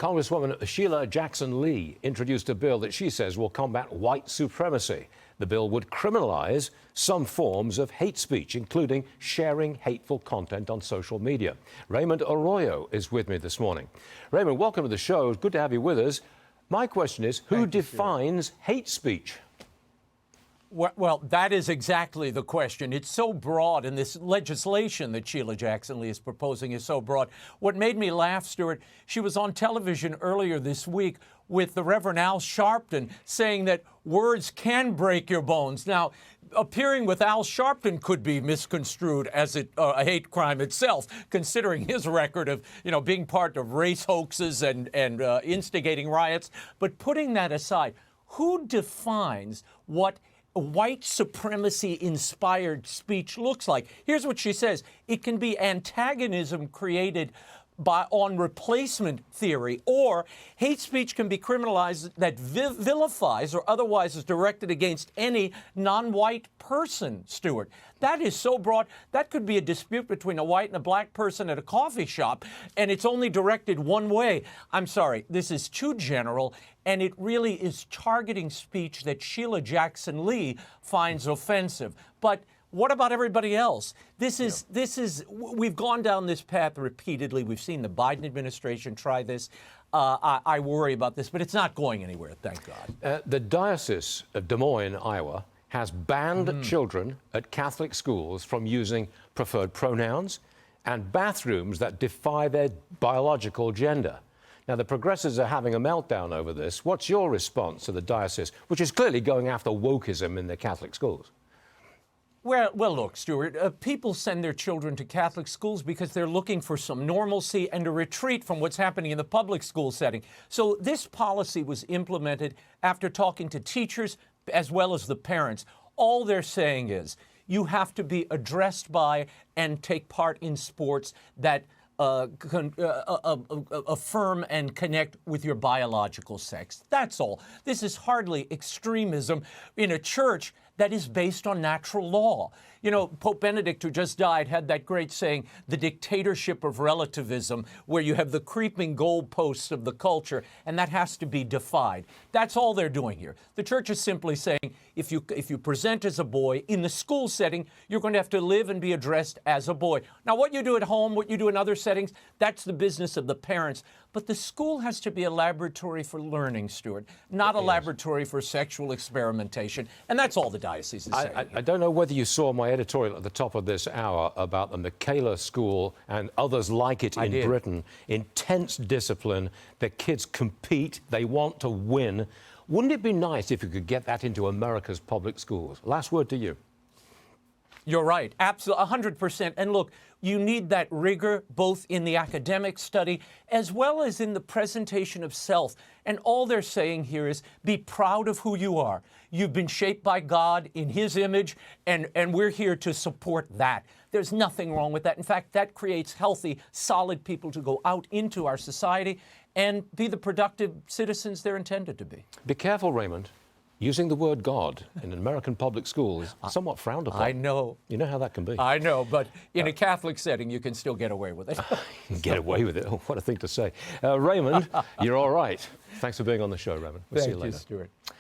Congresswoman Sheila Jackson Lee introduced a bill that she says will combat white supremacy. The bill would criminalize some forms of hate speech, including sharing hateful content on social media. Raymond Arroyo is with me this morning. Raymond, welcome to the show. It's good to have you with us. My question is, who defines hate speech? Well, that is exactly the question. It's so broad, and this legislation that Sheila Jackson Lee is proposing is so broad. What made me laugh, Stuart, she was on television earlier this week with the Reverend Al Sharpton saying that words can break your bones. Now, appearing with Al Sharpton could be misconstrued as a hate crime itself, considering his record of, being part of race hoaxes and instigating riots. But putting that aside, who defines what white supremacy-inspired speech looks like? Here's what she says. It can be antagonism created on replacement theory, or hate speech can be criminalized that vilifies or otherwise is directed against any non-white person, Stuart. That is so broad. That could be a dispute between a white and a black person at a coffee shop, and it's only directed one way. I'm sorry, this is too general, and it really is targeting speech that Sheila Jackson Lee finds offensive. But what about everybody else? We've gone down this path repeatedly. We've seen the Biden administration try this. I worry about this, but it's not going anywhere, thank God. The Diocese of Des Moines, Iowa, has banned children at Catholic schools from using preferred pronouns and bathrooms that defy their biological gender. Now, the progressives are having a meltdown over this. What's your response to the diocese, which is clearly going after wokeism in the Catholic schools? Well, look, Stuart, people send their children to Catholic schools because they're looking for some normalcy and a retreat from what's happening in the public school setting. So this policy was implemented after talking to teachers as well as the parents. All they're saying is you have to be addressed by and take part in sports that affirm and connect with your biological sex. That's all. This is hardly extremism in a church that is based on natural law. Pope Benedict, who just died, had that great saying, the dictatorship of relativism, where you have the creeping goalposts of the culture, and that has to be defied. That's all they're doing here. The church is simply saying, if you present as a boy in the school setting, you're going to have to live and be addressed as a boy. Now, what you do at home, what you do in other settings, that's the business of the parents. But the school has to be a laboratory for learning, Stuart, not a laboratory for sexual experimentation. And that's all the diocese is saying. I don't know whether you saw my editorial at the top of this hour about the Michaela School and others like it in Britain. Intense discipline. The kids compete. They want to win. Wouldn't it be nice if you could get that into America's public schools? Last word to you. You're right. Absolutely. 100%. And look, you need that rigor both in the academic study as well as in the presentation of self. And all they're saying here is be proud of who you are. You've been shaped by God in His image, and we're here to support that. There's nothing wrong with that. In fact, that creates healthy, solid people to go out into our society and be the productive citizens they're intended to be. Be careful, Raymond. Using the word God in an American public school is somewhat frowned upon. I know. You know how that can be. I know, but in a Catholic setting, you can still get away with it. Get away with it? Oh, what a thing to say. Raymond, you're all right. Thanks for being on the show, Raymond. We'll see you later. Thank you, Stuart.